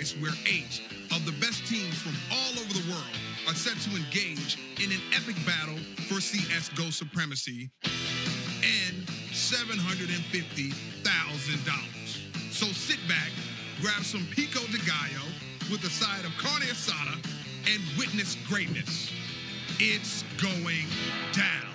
place where 8 of the best teams from all over the world are set to engage in an epic battle for CSGO supremacy and $750,000. So sit back, grab some pico de gallo with a side of carne asada, and witness greatness. It's going down.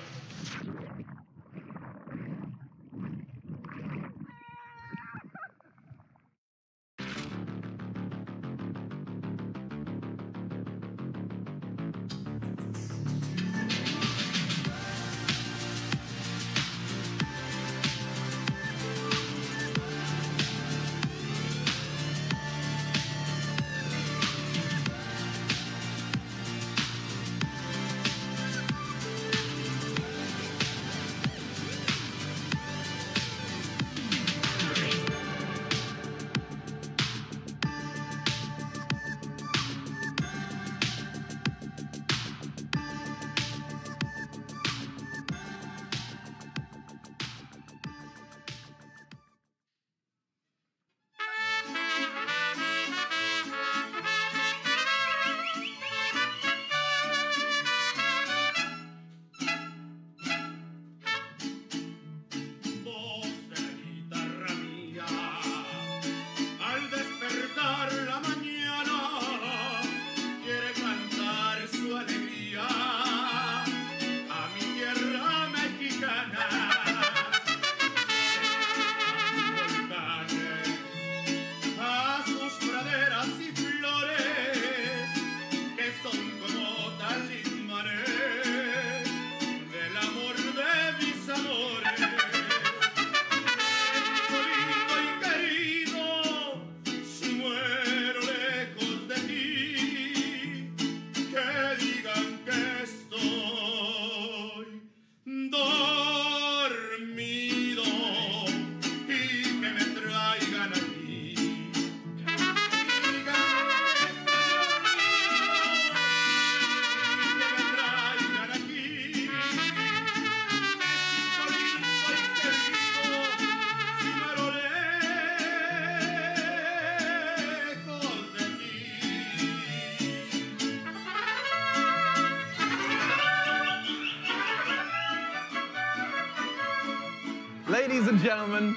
Ladies and gentlemen,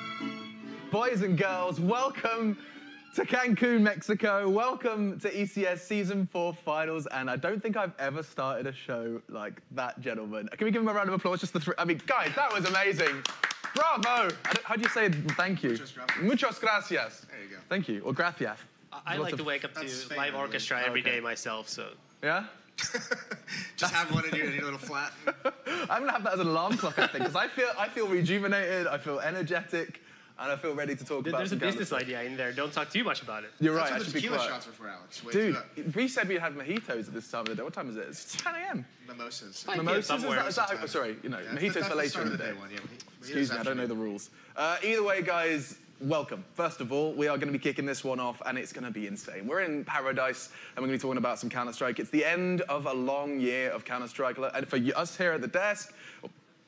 boys and girls, welcome to Cancun, Mexico. Welcome to ECS Season 4 Finals, and I don't think I've ever started a show like that, gentlemen. Can we give him a round of applause? Just the three. I mean, guys, that was amazing. Bravo! How do you say thank you? Muchas gracias. There you go. Thank you, or gracias. I like to wake up to live orchestra every day myself, so. Yeah? Just have one in your little flat. I'm gonna have that as an alarm clock, I think, because I feel rejuvenated, I feel energetic, and I feel ready to talk about. There's a business idea in there. Don't talk too much about it. You're right. That's what the tequila quiet. shots were for, Alex. Dude, we said we'd have mojitos at this time of the day. What time is it? It's 10 a.m. Mimosas. Mimosas? Is that oh, sorry, you know, yeah, mojitos for later in the day. One, yeah. Excuse me, I don't know the rules. Either way, guys, welcome. First of all, we are going to be kicking this one off, and it's going to be insane. We're in paradise, and we're going to be talking about some Counter-Strike. It's the end of a long year of Counter-Strike. And for us here at the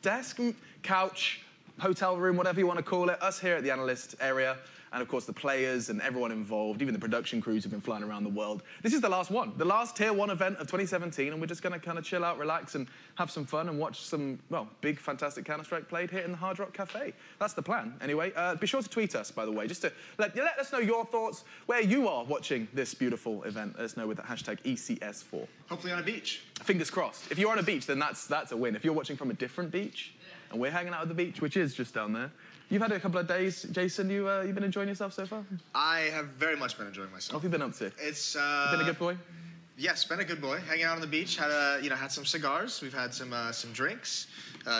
desk, couch, hotel room, whatever you want to call it, us here at the analyst area, and of course the players and everyone involved, even the production crews who've been flying around the world. This is the last one, the last Tier 1 event of 2017, and we're just going to kind of chill out, relax, and have some fun and watch some, well, big, fantastic Counter-Strike played here in the Hard Rock Cafe. That's the plan. Anyway, be sure to tweet us, by the way, just to let us know your thoughts, where you are watching this beautiful event. Let us know with the hashtag ECS4. Hopefully on a beach. Fingers crossed. If you're on a beach, then that's a win. If you're watching from a different beach, and we're hanging out at the beach, which is just down there. You've had a couple of days, Jason. You been enjoying yourself so far? I have very much been enjoying myself. What have you been up to? It's been a good boy. Yes, been a good boy. Hanging out on the beach. Had had some cigars. We've had some drinks.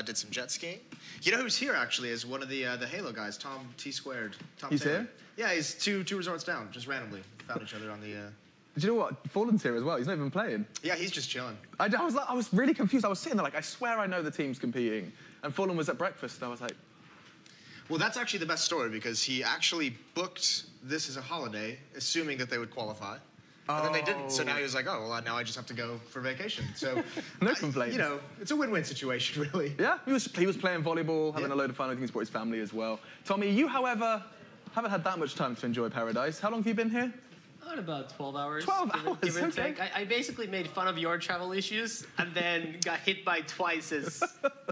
Did some jet skiing. You know who's here actually is one of the Halo guys, Tom T Squared. Tom He's Taylor. here? Yeah, he's two resorts down. Just randomly found each other on the. Do you know what? Fallen's here as well. He's not even playing. Yeah, he's just chilling. I was really confused. I was sitting there like, I swear I know the team's competing. And Fallen was at breakfast, and I was like... Well, that's actually the best story, because he actually booked this as a holiday, assuming that they would qualify. And then they didn't, so now he was like, oh, well, now I just have to go for vacation. So, no complaints. You know, it's a win-win situation, really. Yeah, he was playing volleyball, having a load of fun. I think he's brought his family as well. Tommy, you, however, haven't had that much time to enjoy Paradise. How long have you been here? On about 12 hours. 12 hours, Give or okay. take. I basically made fun of your travel issues and then got hit by twice as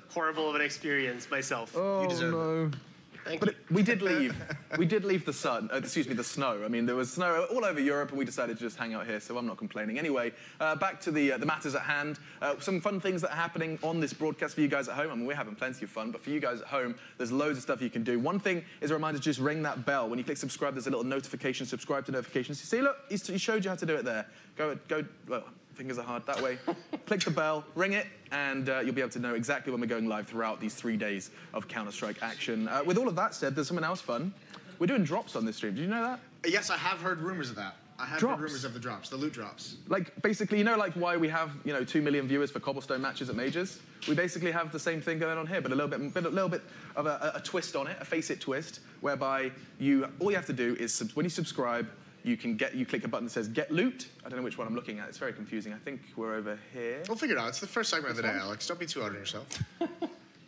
horrible of an experience myself. Oh, You deserve no. Thank But you. we did leave. We did leave the sun. Excuse me, the snow. I mean, there was snow all over Europe, and we decided to just hang out here. So I'm not complaining. Anyway, back to the matters at hand. Some fun things that are happening on this broadcast for you guys at home. I mean, we're having plenty of fun, but for you guys at home, there's loads of stuff you can do. One thing is a reminder to just ring that bell. When you click subscribe, there's a little notification. Subscribe to notifications. You see, look, he showed you how to do it there. Go. Well, fingers are hard that way. Click the bell, ring it, and you'll be able to know exactly when we're going live throughout these 3 days of Counter-Strike action. With all of that said, there's something else fun. We're doing drops on this stream. Did you know that? Yes, I have heard rumors of that. I have heard rumors of the drops, the loot drops. Like, basically, you know, like why we have, 2 million viewers for Cobblestone matches at Majors? We basically have the same thing going on here, but a little bit of a twist on it, a face-it twist, whereby all you have to do is, when you subscribe, you click a button that says Get Loot. I don't know which one I'm looking at. It's very confusing. I think we're over here. We'll figure it out. It's the first segment of the day, Alex. Don't be too hard on yourself.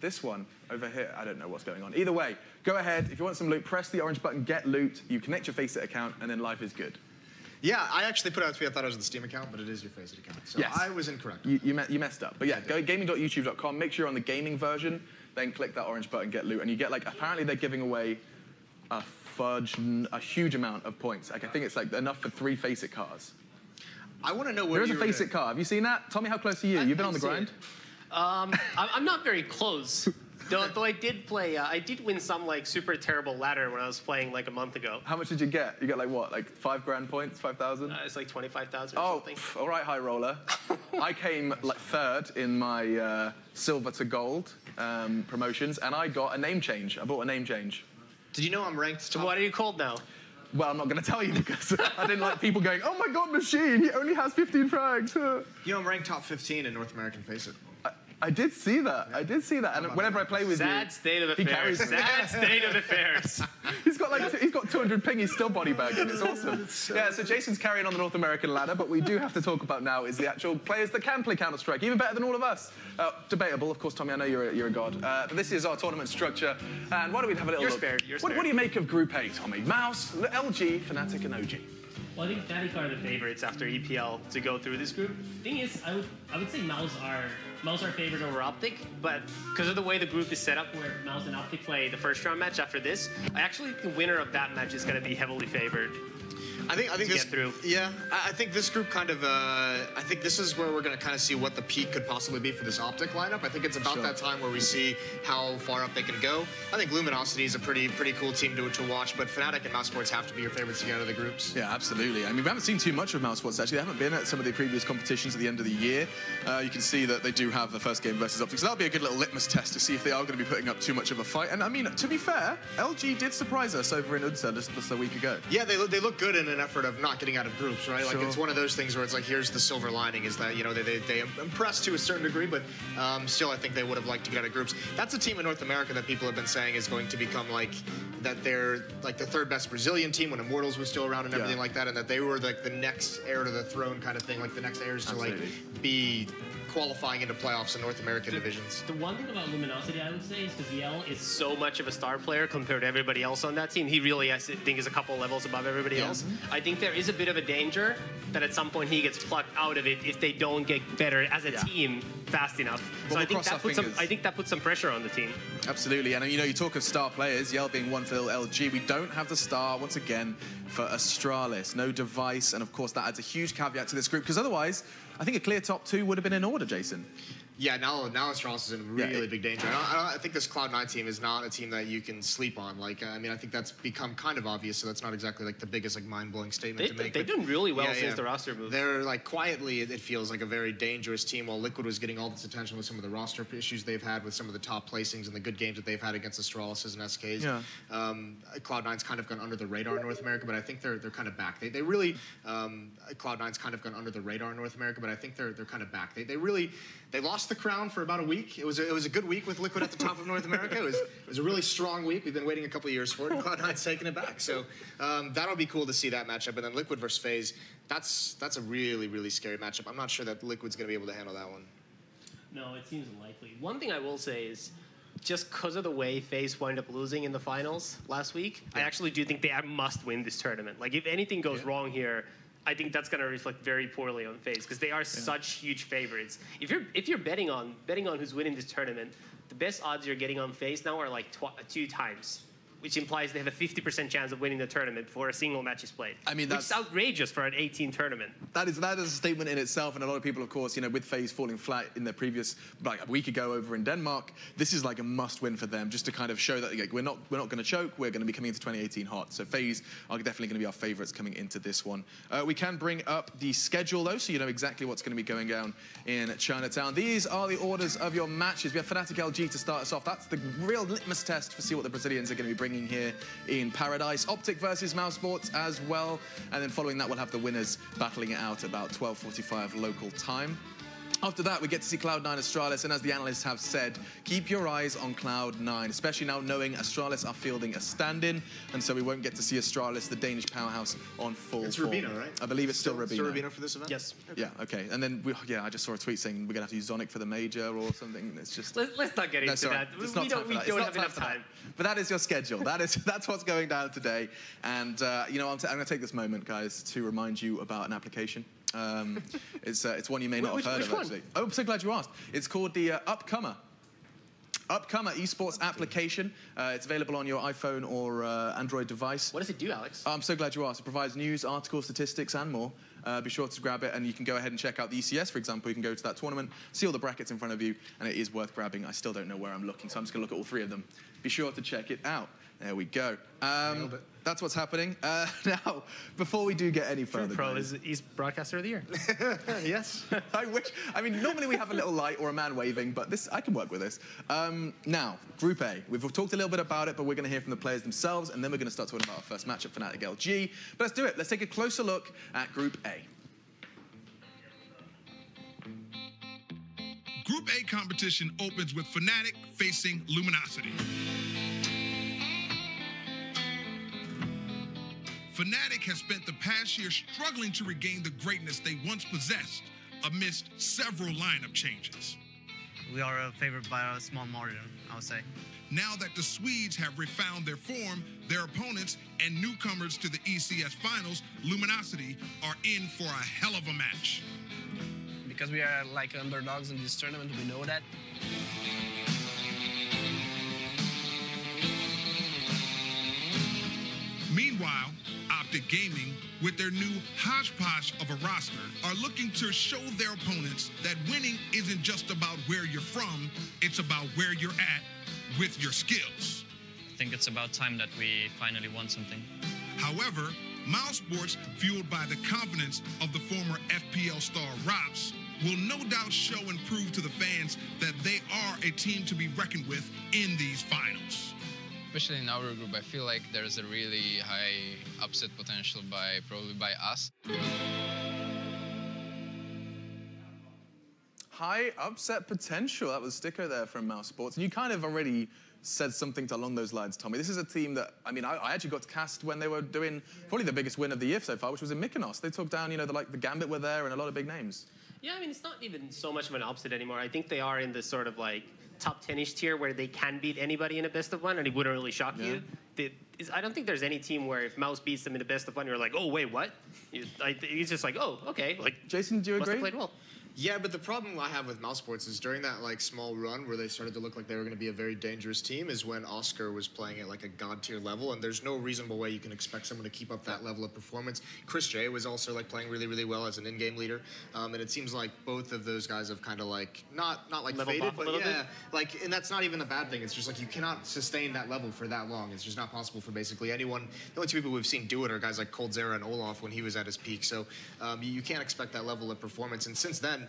This one over here, I don't know what's going on. Either way, go ahead. If you want some loot, press the orange button, Get Loot. You connect your Faceit account, and then life is good. Yeah, I actually put out a tweet. I thought it was the Steam account, but it is your Faceit account. So Yes. I was incorrect. You messed up. But yeah, go gaming.youtube.com. Make sure you're on the gaming version. Then click that orange button, Get Loot. And you get, like, apparently they're giving away a huge amount of points. Like, I think it's like enough for 3 Faceit cars. I want to know where There is a Faceit car. Have you seen that? Tommy, how close are you? You've been on the grind? I'm not very close. Though I did play, I did win some like super terrible ladder when I was playing like a month ago. How much did you get? You get like what, like 5 grand points, 5,000? It's like 25,000 or something. All right, high roller. I came like 3rd in my silver to gold promotions, and I got a name change. I bought a name change. Did you know I'm ranked So top? what are you called now? Well, I'm not going to tell you because I didn't like people going, oh my God, Machine, he only has 15 frags. You know I'm ranked top 15 in North American Faceit. I did see that. I did see that. And whenever I play with Sad state of he affairs. carries me. Sad state of affairs. He's got 200 ping. He's still body bagging. It's awesome. Yeah. So Jason's carrying on the North American ladder, but we do have to talk about now is the actual players that can play Counter-Strike, even better than all of us. Debatable, of course, Tommy. I know you're a god. But this is our tournament structure. And why don't we have a little You're look? spared. You're What spared. do you make of Group A, Tommy? Mouse, LG, Fnatic, and OG. Well, I think Fnatic are the favorites after EPL to go through this group. Thing is, I would say Mouse are favored over Optic, but because of the way the group is set up, where Mouse and Optic play the first round match after this, I actually think the winner of that match is going to be heavily favored. I think this. Get through. Yeah, I think this group kind of. I think this is where we're going to kind of see what the peak could possibly be for this Optic lineup. I think it's about that time where we see how far up they can go. I think Luminosity is a pretty cool team to watch, but Fnatic and Mouse Sports have to be your favorites to get out of the groups. Yeah, absolutely. I mean, we haven't seen too much of Mouse Sports, actually. They haven't been at some of the previous competitions at the end of the year. You can see that they do have the first game versus Optic, so that'll be a good little litmus test to see if they are going to be putting up too much of a fight. And, I mean, to be fair, LG did surprise us over in Unsa just a week ago. Yeah, they look good in an effort of not getting out of groups, right? Like, Sure. it's one of those things where it's like, here's the silver lining, is that, they impressed to a certain degree, but still I think they would have liked to get out of groups. That's a team in North America that people have been saying is going to become like, that they're like the 3rd best Brazilian team when Immortals was still around and everything like that, and that they were like the next heir to the throne kind of thing, like the next heirs to like be qualifying into playoffs in North American divisions. The one thing about Luminosity, I would say, is because Yell is so much of a star player compared to everybody else on that team. He really, I think, is a couple levels above everybody else. I think there is a bit of a danger that at some point he gets plucked out of it if they don't get better as a team fast enough. Well, So I think that puts some pressure on the team. Absolutely, and you talk of star players, Yell being one for LG. We don't have the star, once again, for Astralis. No device, and of course that adds a huge caveat to this group, because otherwise, I think a clear top 2 would have been in order, Jason. Yeah, now Astralis is in really big danger. I think this Cloud9 team is not a team that you can sleep on. Like, I mean, I think that's become kind of obvious, so that's not exactly like the biggest like mind-blowing statement to make. They've done really well since the roster move. They're like quietly, it feels like a very dangerous team. While Liquid was getting all this attention with some of the roster issues they've had with some of the top placings and the good games that they've had against Astralis and SKs. Yeah. Cloud9's kind of gone under the radar in North America, but I think they're kind of back. They really Cloud9's kind of gone under the radar in North America, but I think they're kind of back. They lost the crown for about a week. It was a good week with Liquid at the top of North America. It was a really strong week. We've been waiting a couple of years for it, and Cloud9's taking it back. So that'll be cool to see that matchup. And then Liquid versus FaZe, that's a really scary matchup. I'm not sure that Liquid's going to be able to handle that one. No, it seems unlikely. One thing I will say is just because of the way FaZe wound up losing in the finals last week, I actually do think they must win this tournament. Like, if anything goes wrong here, I think that's going to reflect very poorly on FaZe because they are such huge favorites. If you're betting on who's winning this tournament, the best odds you're getting on FaZe now are like 2 times, which implies they have a 50% chance of winning the tournament before a single match is played. I mean, that's outrageous for an 18 tournament. That is a statement in itself, and a lot of people, of course, you know, with FaZe falling flat in their previous, like a week ago over in Denmark, this is like a must-win for them, just to kind of show that like, we're not going to choke, we're going to be coming into 2018 hot. So FaZe are definitely going to be our favorites coming into this one. We can bring up the schedule, though, so you know exactly what's going to be going down in Chinatown. These are the orders of your matches. We have Fnatic LG to start us off. That's the real litmus test for see what the Brazilians are going to be bringing here in Paradise. Optic versus Mouse Sports as well, and then following that we'll have the winners battling it out about 12:45 local time. After that, we get to see Cloud9 Astralis, and as the analysts have said, keep your eyes on Cloud9, especially now knowing Astralis are fielding a stand-in, and so we won't get to see Astralis, the Danish powerhouse, on full It's form. Rubino, right? I believe it's still Rubino. Still Rubino for this event? Yes. Okay. Yeah, okay. And then, I just saw a tweet saying we're going to have to use Zonic for the major or something. It's just... Let's not get into that. We don't have enough time. But that is your schedule. That's what's going down today. And, you know, I'm going to take this moment, guys, to remind you about an application. It's one you may not have heard of, actually. Oh, I'm so glad you asked. It's called the Upcomer esports application. It's available on your iPhone or Android device. What does it do, Alex? I'm so glad you asked. It provides news, articles, statistics, and more. Be sure to grab it, and you can go ahead and check out the ECS, for example. You can go to that tournament, see all the brackets in front of you, and it is worth grabbing. I still don't know where I'm looking, so I'm just going to look at all 3 of them. Be sure to check it out. There we go. That's what's happening. Now, before we do get any further... Pro is Broadcaster of the Year. Yes. I wish. I mean, normally we have a little light or a man waving, but this I can work with this. Now, Group A. We've talked a little bit about it, but we're going to hear from the players themselves, and then we're going to start talking about our first matchup, Fnatic LG. But let's do it. Let's take a closer look at Group A. Group A competition opens with Fnatic facing Luminosity. Fnatic has spent the past year struggling to regain the greatness they once possessed amidst several lineup changes. We are favored by a small margin, I would say. Now that the Swedes have refound their form, their opponents and newcomers to the ECS finals, Luminosity, are in for a hell of a match. Because we are like underdogs in this tournament, we know that. Meanwhile, Optic Gaming, with their new hodgepodge of a roster, are looking to show their opponents that winning isn't just about where you're from, it's about where you're at with your skills. I think it's about time that we finally won something. However, Mouse Sports, fueled by the confidence of the former FPL star Rops, will no doubt show and prove to the fans that they are a team to be reckoned with in these finals. Especially in our group, I feel like there's a really high upset potential probably by us. High upset potential. That was Sticker there from Mouse Sports. And you kind of already said something along those lines, Tommy. This is a team that, I mean, I actually got to cast when they were doing probably the biggest win of the year so far, which was in Mykonos. They took down, you know, the Gambit were there and a lot of big names. Yeah, I mean, it's not even so much of an upset anymore. I think they are in this sort of like top 10-ish tier where they can beat anybody in a best of one, and it wouldn't really shock you. I don't think there's any team where if Mouse beats them in a best of one, you're like, oh, wait, what? It's just like, oh, okay. Like, Jason, do you agree? Must have played well. Yeah, but the problem I have with Mouse Sports is during that like small run where they started to look like they were going to be a very dangerous team is when Oscar was playing at like a god tier level, and there's no reasonable way you can expect someone to keep up that level of performance. Chris J was also like playing really, really well as an in-game leader, and it seems like both of those guys have kind of like not like faded, but yeah, like, and that's not even a bad thing. It's just like you cannot sustain that level for that long. It's just not possible for basically anyone. The only 2 people we've seen do it are guys like Coldzera and Olaf when he was at his peak. So you can't expect that level of performance. And since then,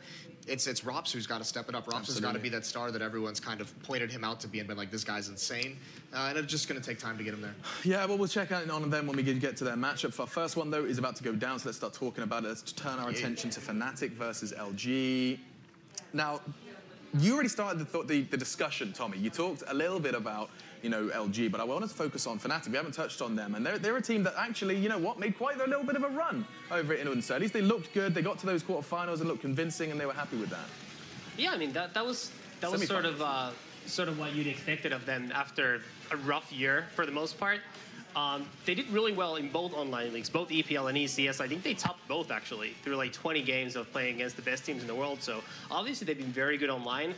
it's Rops who's got to step it up. Rops has got to be that star that everyone's kind of pointed him out to be and been like, this guy's insane. And it's just going to take time to get him there. Yeah, well, we'll check out on them when we get to their matchup. Our first one, though, is about to go down, so let's start talking about it. Let's turn our attention to Fnatic versus LG. Now, you already started the discussion, Tommy. You talked a little bit about, you know, LG, but I wanted to focus on Fnatic. We haven't touched on them, and they're a team that actually, you know what, made quite a little bit of a run over at Inward. At least they looked good. They got to those quarterfinals and looked convincing, and they were happy with that. Yeah, I mean that was sort of sort of what you'd expected of them after a rough year for the most part. They did really well in both online leagues, both EPL and ECS. I think they topped both, actually, through like 20 games of playing against the best teams in the world. So obviously they've been very good online.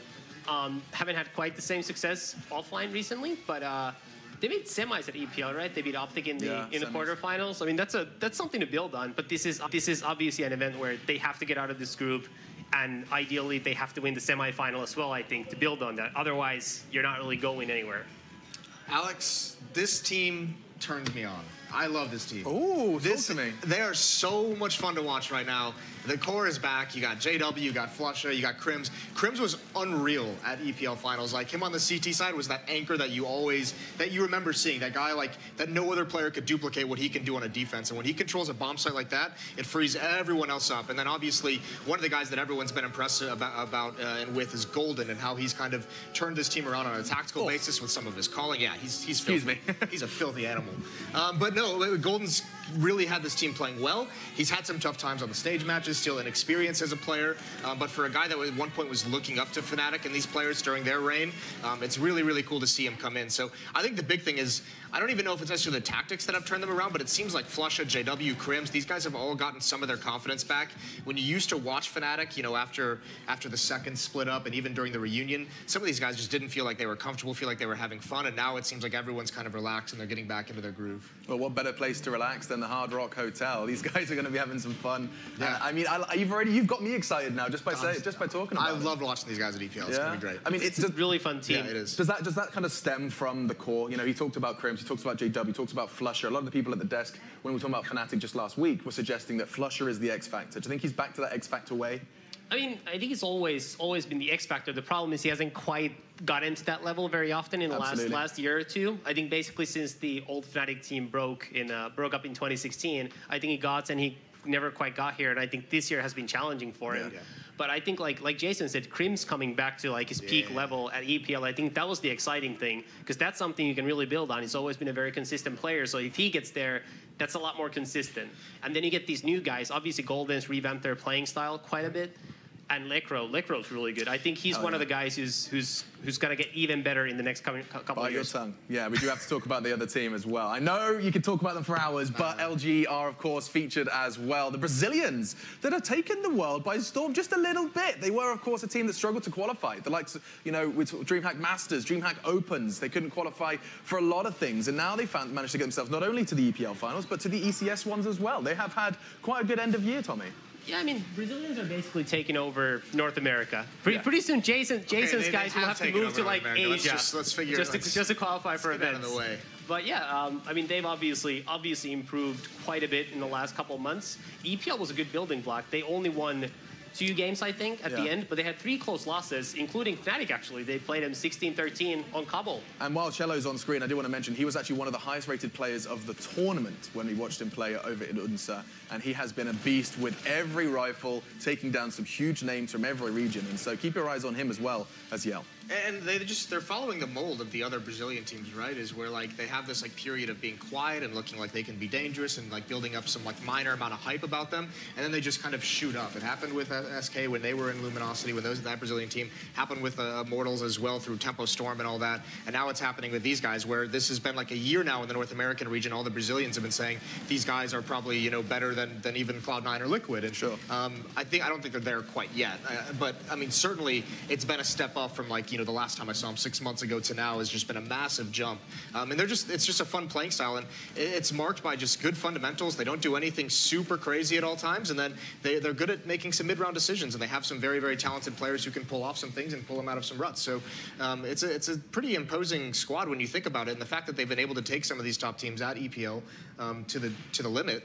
Haven't had quite the same success offline recently, but they made semis at EPL, right? They beat Optic in the quarterfinals. I mean, that's something to build on. But this is obviously an event where they have to get out of this group, and ideally they have to win the semifinal as well, I think, to build on that. Otherwise, you're not really going anywhere. Alex, this team turns me on. I love this team. Ooh, talk to me. They are so much fun to watch right now. The core is back. You got JW, you got Flusha, you got Crims. Crims was unreal at EPL finals. Like, him on the CT side was that anchor that you remember seeing. That guy, like, that no other player could duplicate what he can do on a defense. And when he controls a bomb site like that, it frees everyone else up. And then obviously, one of the guys that everyone's been impressed about and with is Golden, and how he's kind of turned this team around on a tactical basis with some of his calling. Yeah, he's Excuse me. He's a filthy animal. But no, Golden's really had this team playing well. He's had some tough times on the stage matches, still inexperienced as a player. But for a guy that at one point was looking up to Fnatic and these players during their reign, it's really, really cool to see him come in. So I think the big thing is, I don't even know if it's necessarily the tactics that have turned them around, but it seems like Flusha, JW, Crims, these guys have all gotten some of their confidence back. When you used to watch Fnatic, you know, after the second split up and even during the reunion, some of these guys just didn't feel like they were comfortable, feel like they were having fun, and now it seems like everyone's kind of relaxed and they're getting back into their groove. Well, what better place to relax than the Hard Rock Hotel? These guys are going to be having some fun. Yeah. I mean, you've got me excited now just by talking about it. I love watching these guys at EPL. It's going to be great. I mean, it's a really fun team. Yeah, it is. Does that kind of stem from the core? You know, he talked about Crims, he talks about JW, he talks about Flusha. A lot of the people at the desk, when we were talking about Fnatic just last week, were suggesting that Flusha is the X Factor. Do you think he's back to that X Factor way? I mean, I think it's always been the X Factor. The problem is he hasn't quite got into that level very often in the last year or two. I think basically since the old Fnatic team broke up in 2016, I think he got, and he never quite got here, and I think this year has been challenging for him. Yeah. But I think, like Jason said, Crims coming back to like his peak level at EPL, I think that was the exciting thing, because that's something you can really build on. He's always been a very consistent player, so if he gets there, that's a lot more consistent. And then you get these new guys. Obviously, Golden's revamped their playing style quite a bit. And Lekro's really good. I think he's one of the guys who's going to get even better in the next couple of years. Bite your tongue. Yeah, we do have to talk about the other team as well. I know you could talk about them for hours, but LG are, of course, featured as well. The Brazilians that have taken the world by storm just a little bit. They were, of course, a team that struggled to qualify. The likes, you know, with DreamHack Masters, DreamHack Opens, they couldn't qualify for a lot of things. And now they managed to get themselves not only to the EPL finals, but to the ECS ones as well. They have had quite a good end of year, Tommy. Yeah, I mean, Brazilians are basically taking over North America. Pretty soon, Jason's guys will have to move to like Asia just to qualify for events. Out of the way. But yeah, I mean, they've obviously improved quite a bit in the last couple of months. EPL was a good building block. They only won 2 games, I think, at the end, but they had 3 close losses, including Fnatic, actually. They played him 16-13 on Kabul. And while Cello's on screen, I do want to mention he was actually one of the highest-rated players of the tournament when we watched him play over in UNSA, and he has been a beast with every rifle, taking down some huge names from every region, and so keep your eyes on him as well as Yell. And they're following the mold of the other Brazilian teams, right? Is where like they have this like period of being quiet and looking like they can be dangerous and like building up some like minor amount of hype about them, and then they just kind of shoot up. It happened with SK when they were in Luminosity, when that Brazilian team. Happened with Immortals as well through Tempo Storm and all that. And now it's happening with these guys, where this has been like a year now in the North American region. All the Brazilians have been saying these guys are probably, you know, better than even Cloud9 or Liquid. And sure. I don't think they're there quite yet. But I mean, certainly it's been a step up from like, you know, the last time I saw them 6 months ago to now has just been a massive jump. And it's just a fun playing style, and it's marked by just good fundamentals. They don't do anything super crazy at all times, and then they're good at making some mid-round decisions, and they have some very, very talented players who can pull off some things and pull them out of some ruts. So it's a pretty imposing squad when you think about it, and the fact that they've been able to take some of these top teams at EPL to the limit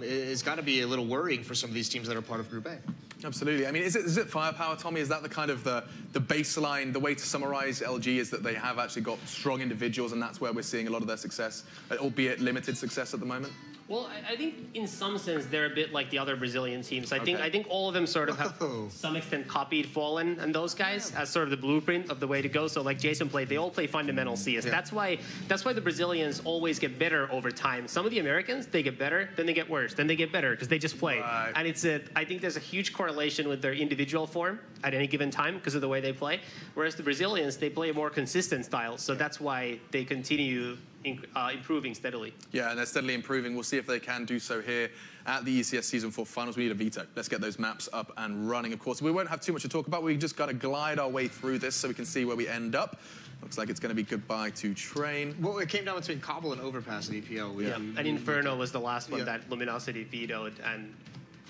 is got to be a little worrying for some of these teams that are part of Group A. Absolutely. I mean, is it firepower, Tommy? Is that the kind of the baseline, the way to summarize LG is that they have actually got strong individuals, and that's where we're seeing a lot of their success, albeit limited success at the moment? Well, I think in some sense they're a bit like the other Brazilian teams. I think all of them sort of have to some extent copied Fallen and those guys as sort of the blueprint of the way to go. So like Jason played, they all play fundamental CS. That's why the Brazilians always get better over time. Some of the Americans, they get better, then they get worse, then they get better because they just play. Right. And I think there's a huge correlation with their individual form at any given time because of the way they play. Whereas the Brazilians, they play a more consistent style. So that's why they continue improving steadily. Yeah, and they're steadily improving. We'll see if they can do so here at the ECS Season 4 Finals. We need a veto. Let's get those maps up and running. Of course, we won't have too much to talk about. We just got to glide our way through this so we can see where we end up. Looks like it's going to be goodbye to Train. Well, it came down between Cobble and Overpass at EPL. And Inferno was the last one that Luminosity vetoed, and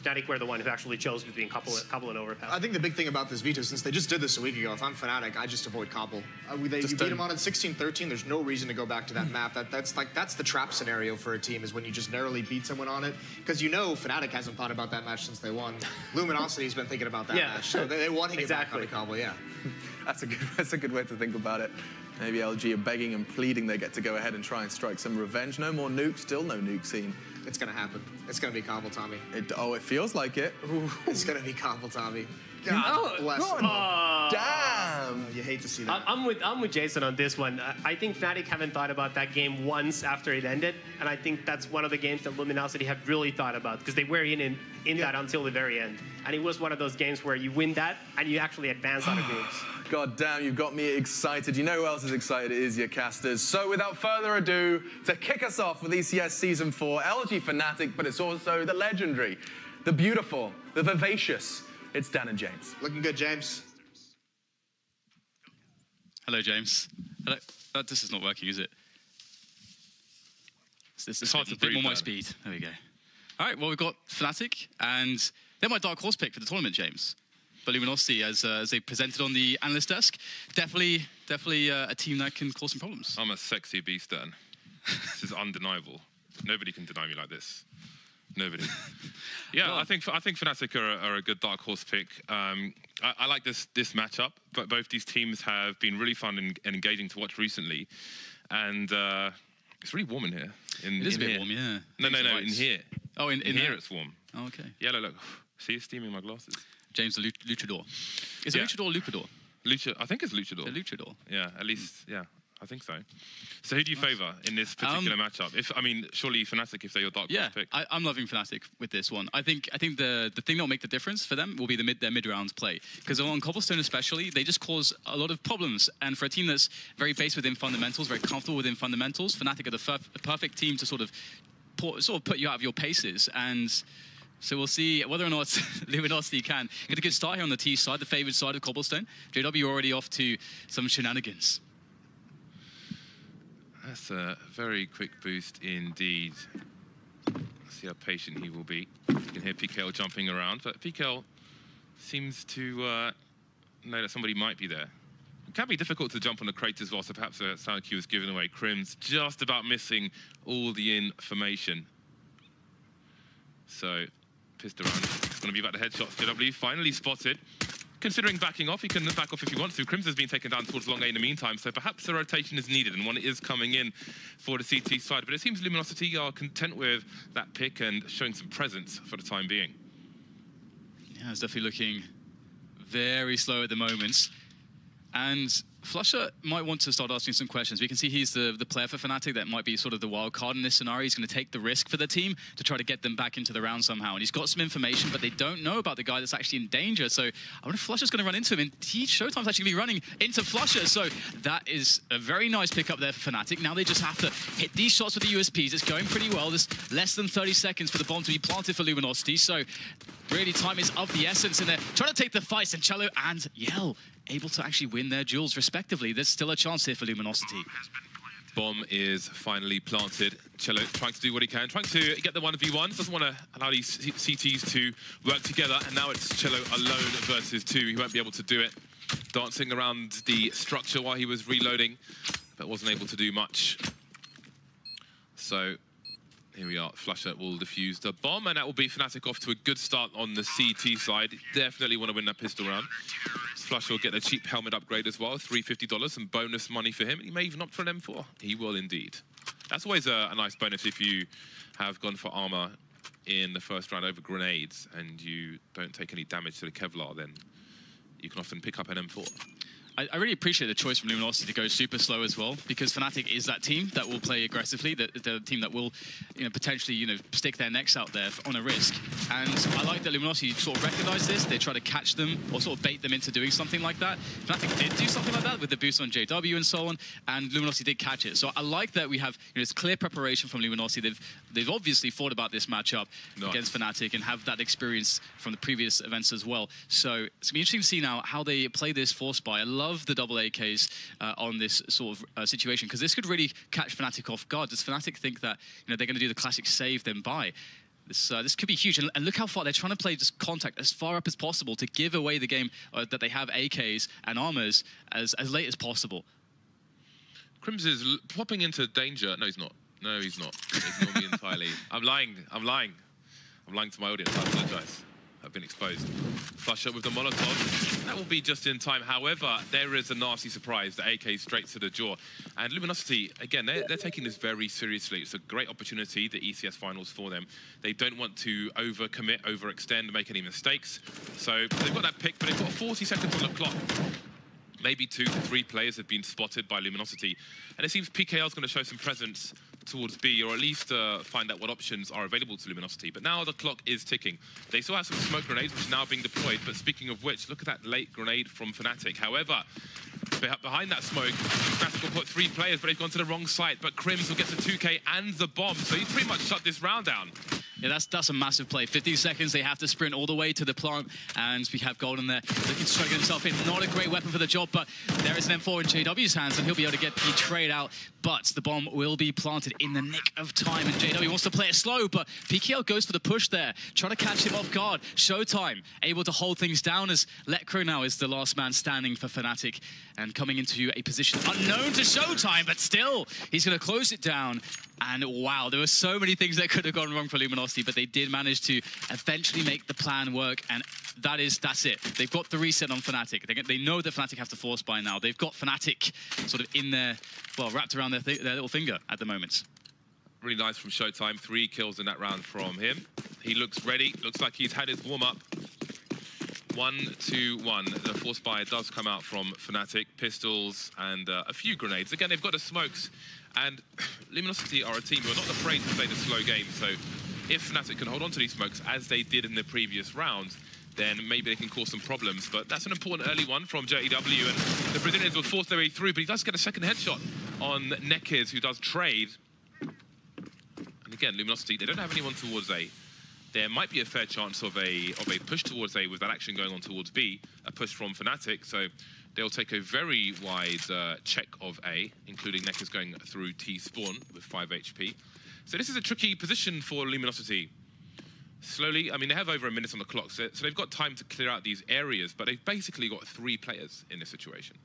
Fnatic were the one who actually chose between Cobble and Overpass. I think the big thing about this veto, since they just did this a week ago, if I'm Fnatic, I just avoid Cobble. You beat them on at 16-13, there's no reason to go back to that map. That's the trap scenario for a team, is when you just narrowly beat someone on it. Because you know Fnatic hasn't thought about that match since they won. Luminosity's been thinking about that match. So they want to get back on the Cobble, That's a good way to think about it. Maybe LG are begging and pleading they get to go ahead and try and strike some revenge. No more nukes, still no nuke scene. It's going to happen. It's going to be Cobble, Tommy. It feels like it. Ooh. It's going to be Cobble, Tommy. God bless him. Damn. You hate to see that. I'm with Jason on this one. I think Fnatic haven't thought about that game once after it ended, and I think that's one of the games that Luminosity have really thought about, because they were in that until the very end. And it was one of those games where you win that and you actually advance out of groups. God damn, you've got me excited. You know who else is excited? It is your casters. So without further ado, to kick us off with ECS Season 4, LG Fnatic, but it's also the legendary, the beautiful, the vivacious. It's Dan and James. Looking good, James. Hello, James. Hello. This is not working, is it? This is a bit more my speed. There we go. All right, well, we've got Fnatic, and they're my dark horse pick for the tournament, James. But Luminosity, as they presented on the analyst desk, definitely a team that can cause some problems. I'm a sexy beast, Dan. This is undeniable. Nobody can deny me like this. Nobody. Yeah, well, I think Fnatic are a good dark horse pick. I like this matchup, but both these teams have been really fun and engaging to watch recently, and it's really warm in here. It is a bit warm, yeah. No, in here. Oh, in here it's warm. Oh, okay. Yeah, look. See, it's steaming my glasses. James, the luchador. Is it luchador or lucador? I think it's luchador. The luchador. Yeah, at least, yeah. I think so. So who do you favour in this particular matchup? Surely Fnatic, if they're your dark horse pick. I'm loving Fnatic with this one. I think the thing that will make the difference for them will be their mid-rounds play. Because on Cobblestone especially, they just cause a lot of problems. And for a team that's very based within fundamentals, very comfortable within fundamentals, Fnatic are the perfect team to sort of put you out of your paces. And so we'll see whether or not Luminosity can get a good start here on the T side, the favoured side of Cobblestone. JW already off to some shenanigans. That's a very quick boost indeed. See how patient he will be. You can hear PKL jumping around, but PKL seems to know that somebody might be there. It can be difficult to jump on the crate as well, so perhaps a sound cue was given away. Crim's just about missing all the information. So, pissed around. It's going to be about the headshots. JW finally spotted. Considering backing off, he can back off if he wants to. Crims has been taken down towards long A in the meantime, so perhaps a rotation is needed, and one is coming in for the CT side. But it seems Luminosity are content with that pick and showing some presence for the time being. Yeah, it's definitely looking very slow at the moment. And Flusher might want to start asking some questions. We can see he's the player for Fnatic that might be sort of the wild card in this scenario. He's going to take the risk for the team to try to get them back into the round somehow. And he's got some information, but they don't know about the guy that's actually in danger. So I wonder if Flusher's going to run into him. And Showtime's actually going to be running into Flusher. So that is a very nice pickup there for Fnatic. Now they just have to hit these shots with the USPs. It's going pretty well. There's less than 30 seconds for the bomb to be planted for Luminosity. So really time is of the essence. And they're trying to take the fights. And Cello and Yell able to actually win their duels respectively. There's still a chance here for Luminosity. Bomb is finally planted. Cello trying to do what he can, trying to get the 1v1. Doesn't want to allow these CTs to work together. And now it's Cello alone versus 2. He won't be able to do it. Dancing around the structure while he was reloading, but wasn't able to do much. So here we are. Flusher will defuse the bomb, and that will be Fnatic off to a good start on the CT side. Definitely want to win that pistol round. Flusher will get a cheap helmet upgrade as well, $350, some bonus money for him. He may even opt for an M4. He will indeed. That's always a nice bonus if you have gone for armor in the first round over grenades and you don't take any damage to the Kevlar, then you can often pick up an M4. I really appreciate the choice from Luminosity to go super slow as well, because Fnatic is that team that will play aggressively, the team that will, potentially, stick their necks out there on a risk. And I like that Luminosity sort of recognize this. They try to catch them or sort of bait them into doing something like that. Fnatic did do something like that with the boost on JW and so on, and Luminosity did catch it. So I like that we have this clear preparation from Luminosity. They've obviously thought about this matchup against Fnatic and have that experience from the previous events as well. So it's going to be interesting to see now how they play this force buy. I love the double AKs on this sort of situation, because this could really catch Fnatic off guard. Does Fnatic think that they're going to do the classic save then buy? This could be huge, and look how far they're trying to play just contact as far up as possible to give away the game that they have AKs and armors as late as possible. Crims is popping into danger. No, he's not. No, he's not. Ignore me entirely. I'm lying. I'm lying to my audience. I apologize. I've been exposed. Flush up with the Molotov. That will be just in time. However, there is a nasty surprise. The AK straight to the jaw. And Luminosity, again, they're taking this very seriously. It's a great opportunity, the ECS finals for them. They don't want to overcommit, overextend, make any mistakes. So they've got that pick, but they've got 40 seconds on the clock. Maybe 2 to 3 players have been spotted by Luminosity. And it seems PKL is going to show some presence towards B, or at least find out what options are available to Luminosity. But now the clock is ticking. They still have some smoke grenades, which are now being deployed. But speaking of which, look at that late grenade from Fnatic. However, behind that smoke, Fnatic will put 3 players, but they've gone to the wrong site. But Crims will get the 2K and the bomb. So he's pretty much shut this round down. Yeah, that's a massive play. 15 seconds, they have to sprint all the way to the plant, and we have Golden there looking to struggle himself in. Not a great weapon for the job, but there is an M4 in JW's hands, and he'll be able to get betrayed out. But the bomb will be planted in the nick of time, and JW wants to play it slow, but PKL goes for the push there, trying to catch him off guard. Showtime able to hold things down, as Letcro now is the last man standing for Fnatic, and coming into a position unknown to Showtime, but still, he's going to close it down. And wow, there were so many things that could have gone wrong for Luminosity, but they did manage to eventually make the plan work, and that's it. They've got the reset on Fnatic. They know that Fnatic have to force by now. They've got Fnatic sort of in there, well, wrapped around their little finger at the moment. Really nice from Showtime. 3 kills in that round from him. He looks ready. Looks like he's had his warm-up. 1-2-1. The force buy does come out from Fnatic. Pistols and a few grenades. Again, they've got the smokes. And Luminosity are a team who are not afraid to play the slow game. So if Fnatic can hold on to these smokes, as they did in the previous rounds, then maybe they can cause some problems. But that's an important early one from JW, and the Brazilians will force their way through. But he does get a second headshot on Nekiz, who does trade. And again, Luminosity, they don't have anyone towards A. There might be a fair chance of a push towards A with that action going on towards B, a push from Fnatic. So they'll take a very wide check of A, including Nekiz going through T spawn with 5 HP. So this is a tricky position for Luminosity. Slowly, I mean, they have over a minute on the clock, so they've got time to clear out these areas, but they've basically got 3 players in this situation.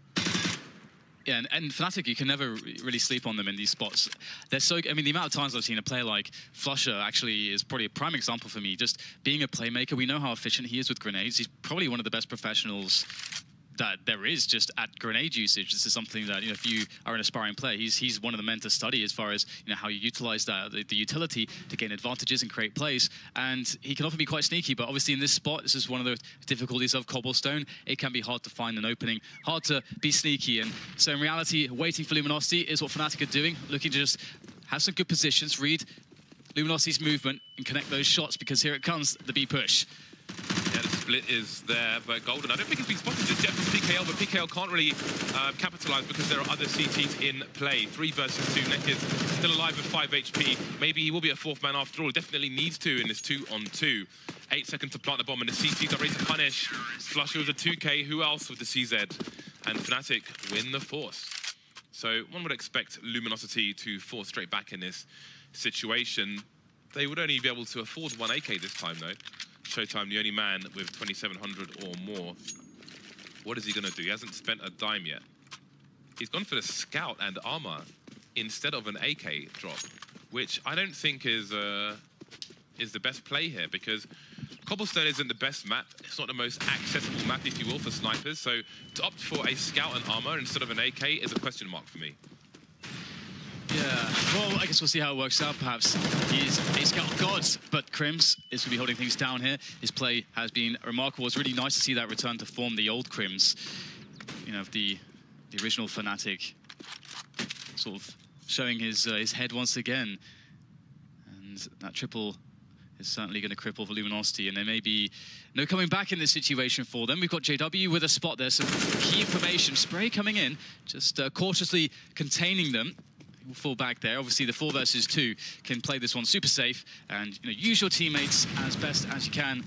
Yeah, and Fnatic, you can never really sleep on them in these spots. They're so, I mean, the amount of times I've seen a player like Flusher actually is probably a prime example for me. Just being a playmaker, we know how efficient he is with grenades. He's probably one of the best professionals that there is just at grenade usage. This is something that, if you are an aspiring player, he's one of the men to study as far as, how you utilize that, the utility to gain advantages and create plays. And he can often be quite sneaky, but obviously in this spot, this is one of the difficulties of Cobblestone. It can be hard to find an opening, hard to be sneaky. And so in reality, waiting for Luminosity is what Fnatic are doing, looking to just have some good positions, read Luminosity's movement and connect those shots, because here it comes, the B push. Yeah, the split is there, but Golden, I don't think it's been spotted just yet from PKL, but PKL can't really capitalize because there are other CTs in play. 3 versus 2. Nekiz still alive with 5 HP. Maybe he will be a 4th man after all. Definitely needs to in this 2-on-2. 8 seconds to plant the bomb, and the CTs are ready to punish. Flusher with a 2K. Who else with the CZ? And Fnatic win the force. So one would expect Luminosity to force straight back in this situation. They would only be able to afford 1 AK this time, though. Showtime, the only man with 2,700 or more. What is he going to do? He hasn't spent a dime yet. He's gone for the scout and armor instead of an AK drop, which I don't think is the best play here, because Cobblestone isn't the best map. It's not the most accessible map, if you will, for snipers. So to opt for a scout and armor instead of an AK is a question mark for me. Yeah, well, I guess we'll see how it works out, perhaps. He's a scout god, but Crims is going to be holding things down here. His play has been remarkable. It's really nice to see that return to form, the old Crims. You know, the original Fnatic, sort of showing his head once again. And that triple is certainly going to cripple for Luminosity, and there may be no coming back in this situation for them. We've got JW with a spot there, some key information. Spray coming in, just cautiously containing them. We'll fall back there. Obviously, the 4 versus 2 can play this one super safe, and use your teammates as best as you can.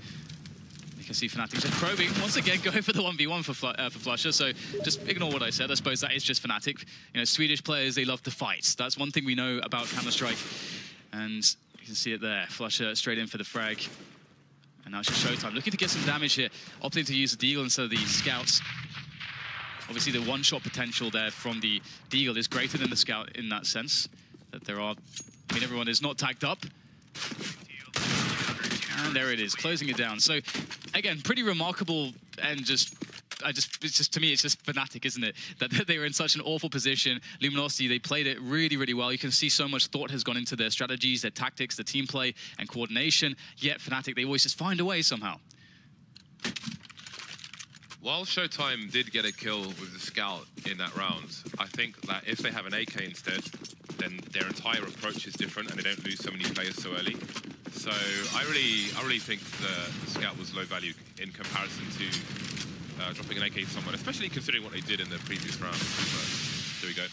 You can see Fnatic just probing once again, going for the 1v1 for Flusha. So just ignore what I said. I suppose that is just Fnatic. Swedish players, they love to fight. That's one thing we know about Counter-Strike, and you can see it there. Flusha straight in for the frag. And now it's just showtime. Looking to get some damage here. Opting to use the Deagle instead of the Scouts. Obviously, the one-shot potential there from the Deagle is greater than the Scout in that sense. That there are... I mean, everyone is not tagged up. And there it is, closing it down. So, again, pretty remarkable, and to me, it's just Fnatic, isn't it? That they were in such an awful position. Luminosity, they played it really, really well. You can see so much thought has gone into their strategies, their tactics, their team play, and coordination. Yet Fnatic, they always just find a way somehow. While Showtime did get a kill with the Scout in that round, I think that if they have an AK instead, then their entire approach is different and they don't lose so many players so early. So I really think the Scout was low value in comparison to dropping an AK to someone, especially considering what they did in the previous round. But there we go.